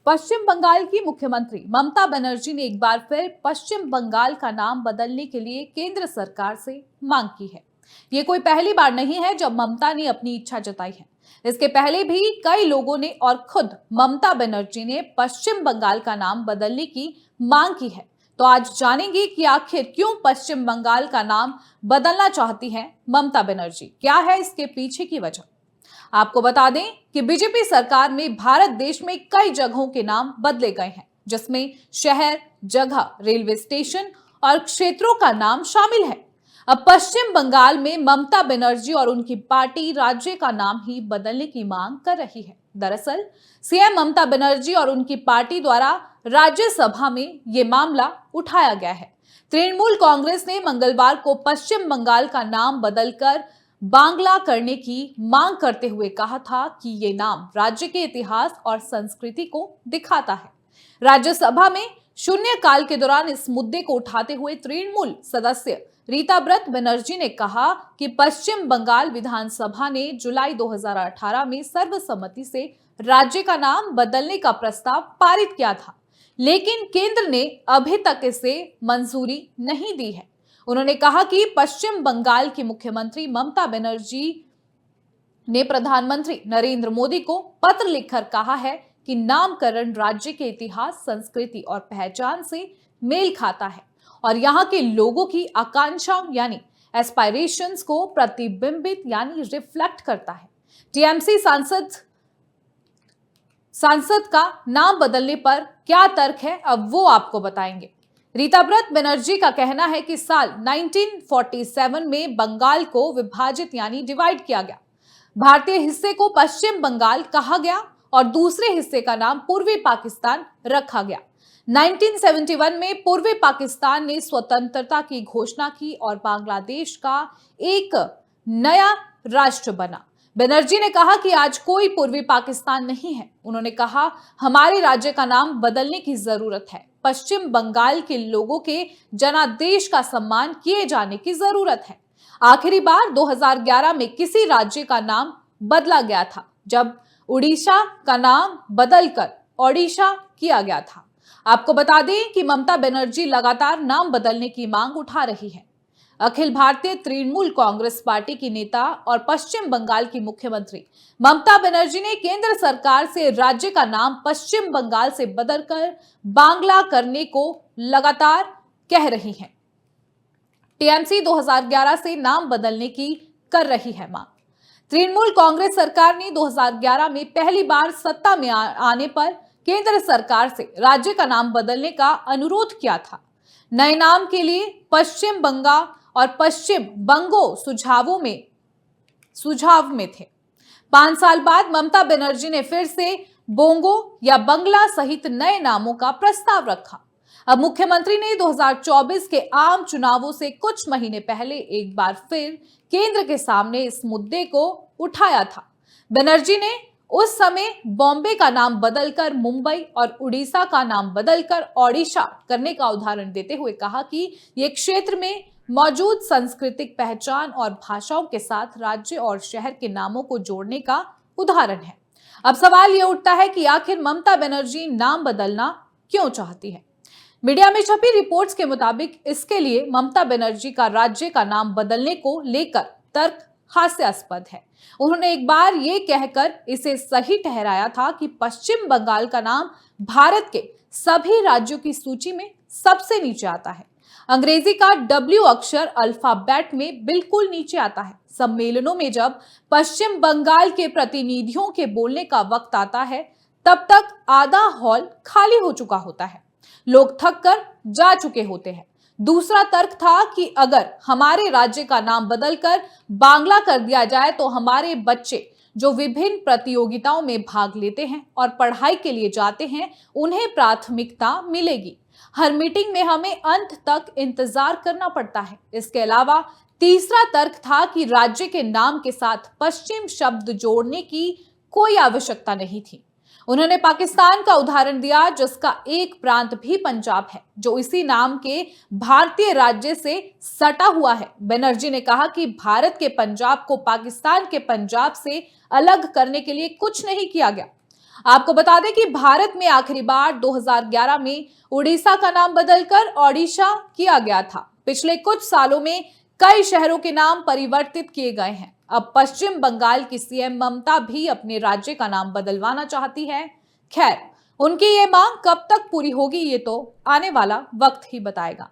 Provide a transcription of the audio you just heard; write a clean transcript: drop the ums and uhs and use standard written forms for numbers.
पश्चिम बंगाल की मुख्यमंत्री ममता बनर्जी ने एक बार फिर पश्चिम बंगाल का नाम बदलने के लिए केंद्र सरकार से मांग की है। ये कोई पहली बार नहीं है जब ममता ने अपनी इच्छा जताई है। इसके पहले भी कई लोगों ने और खुद ममता बनर्जी ने पश्चिम बंगाल का नाम बदलने की मांग की है। तो आज जानेंगे कि आखिर क्यों पश्चिम बंगाल का नाम बदलना चाहती है ममता बनर्जी, क्या है इसके पीछे की वजह। आपको बता दें कि बीजेपी सरकार में भारत देश में कई जगहों के नाम बदले गए हैं, जिसमें शहर, जगह, रेलवे स्टेशन और क्षेत्रों का नाम शामिल है। अब पश्चिम बंगाल में ममता बनर्जी और उनकी पार्टी राज्य का नाम ही बदलने की मांग कर रही है। दरअसल सीएम ममता बनर्जी और उनकी पार्टी द्वारा राज्यसभा में ये मामला उठाया गया है। तृणमूल कांग्रेस ने मंगलवार को पश्चिम बंगाल का नाम बदलकर बांग्ला करने की मांग करते हुए कहा था कि ये नाम राज्य के इतिहास और संस्कृति को दिखाता है। राज्यसभा में शून्यकाल के दौरान इस मुद्दे को उठाते हुए तृणमूल सदस्य रीताब्रत बनर्जी ने कहा कि पश्चिम बंगाल विधानसभा ने जुलाई 2018 में सर्वसम्मति से राज्य का नाम बदलने का प्रस्ताव पारित किया था, लेकिन केंद्र ने अभी तक इसे मंजूरी नहीं दी है। उन्होंने कहा कि पश्चिम बंगाल की मुख्यमंत्री ममता बनर्जी ने प्रधानमंत्री नरेंद्र मोदी को पत्र लिखकर कहा है कि नामकरण राज्य के इतिहास, संस्कृति और पहचान से मेल खाता है और यहाँ के लोगों की आकांक्षाओं यानी एस्पायरेशंस को प्रतिबिंबित यानी रिफ्लेक्ट करता है। टीएमसी सांसद का नाम बदलने पर क्या तर्क है, अब वो आपको बताएंगे। रीताब्रत बनर्जी का कहना है कि साल 1947 में बंगाल को विभाजित यानी डिवाइड किया गया। भारतीय हिस्से को पश्चिम बंगाल कहा गया और दूसरे हिस्से का नाम पूर्वी पाकिस्तान रखा गया। 1971 में पूर्वी पाकिस्तान ने स्वतंत्रता की घोषणा की और बांग्लादेश का एक नया राष्ट्र बना। बनर्जी ने कहा कि आज कोई पूर्वी पाकिस्तान नहीं है। उन्होंने कहा, हमारे राज्य का नाम बदलने की जरूरत है। पश्चिम बंगाल के लोगों के जनादेश का सम्मान किए जाने की जरूरत है। आखिरी बार 2011 में किसी राज्य का नाम बदला गया था, जब उड़ीसा का नाम बदलकर ओडिशा किया गया था। आपको बता दें कि ममता बनर्जी लगातार नाम बदलने की मांग उठा रही है। अखिल भारतीय तृणमूल कांग्रेस पार्टी की नेता और पश्चिम बंगाल की मुख्यमंत्री ममता बनर्जी ने केंद्र सरकार से राज्य का नाम पश्चिम बंगाल से बदलकर बांग्ला करने को लगातार कह रही हैं। टीएमसी 2011 से नाम बदलने की कर रही है मांग। तृणमूल कांग्रेस सरकार ने 2011 में पहली बार सत्ता में आने पर केंद्र सरकार से राज्य का नाम बदलने का अनुरोध किया था। नए नाम के लिए पश्चिम बंगा और पश्चिम बंगो सुझाव में थे। 5 साल बाद ममता बनर्जी ने फिर से बोंगो या बंगला सहित नए नामों का प्रस्ताव रखा। अब मुख्यमंत्री ने 2024 के आम चुनावों से कुछ महीने पहले एक बार फिर केंद्र के सामने इस मुद्दे को उठाया था। बनर्जी ने उस समय बॉम्बे का नाम बदलकर मुंबई और उड़ीसा का नाम बदलकर ओडिशा करने का उदाहरण देते हुए कहा कि ये क्षेत्र में मौजूद सांस्कृतिक पहचान और भाषाओं के साथ राज्य और शहर के नामों को जोड़ने का उदाहरण है। अब सवाल ये उठता है कि आखिर ममता बनर्जी नाम बदलना क्यों चाहती है। मीडिया में छपी रिपोर्ट्स के मुताबिक इसके लिए ममता बनर्जी का राज्य का नाम बदलने को लेकर तर्क हास्यास्पद है। उन्होंने एक बार ये कहकर इसे सही ठहराया था कि पश्चिम बंगाल का नाम भारत के सभी राज्यों की सूची में सबसे नीचे आता है। अंग्रेजी का W अक्षर अल्फाबेट में बिल्कुल नीचे आता है। सम्मेलनों में जब पश्चिम बंगाल के प्रतिनिधियों के बोलने का वक्त आता है, तब तक आधा हॉल खाली हो चुका होता है। लोग थक कर जा चुके होते हैं। दूसरा तर्क था कि अगर हमारे राज्य का नाम बदलकर बांग्ला कर दिया जाए तो हमारे बच्चे जो विभिन्न प्रतियोगिताओं में भाग लेते हैं और पढ़ाई के लिए जाते हैं, उन्हें प्राथमिकता मिलेगी। हर मीटिंग में हमें अंत तक इंतजार करना पड़ता है। इसके अलावा तीसरा तर्क था कि राज्य के नाम के साथ पश्चिम शब्द जोड़ने की कोई आवश्यकता नहीं थी। उन्होंने पाकिस्तान का उदाहरण दिया, जिसका एक प्रांत भी पंजाब है, जो इसी नाम के भारतीय राज्य से सटा हुआ है। बनर्जी ने कहा कि भारत के पंजाब को पाकिस्तान के पंजाब से अलग करने के लिए कुछ नहीं किया गया। आपको बता दें कि भारत में आखिरी बार 2011 में उड़ीसा का नाम बदलकर ओडिशा किया गया था। पिछले कुछ सालों में कई शहरों के नाम परिवर्तित किए गए हैं। अब पश्चिम बंगाल की सीएम ममता भी अपने राज्य का नाम बदलवाना चाहती है। खैर, उनकी ये मांग कब तक पूरी होगी ये तो आने वाला वक्त ही बताएगा।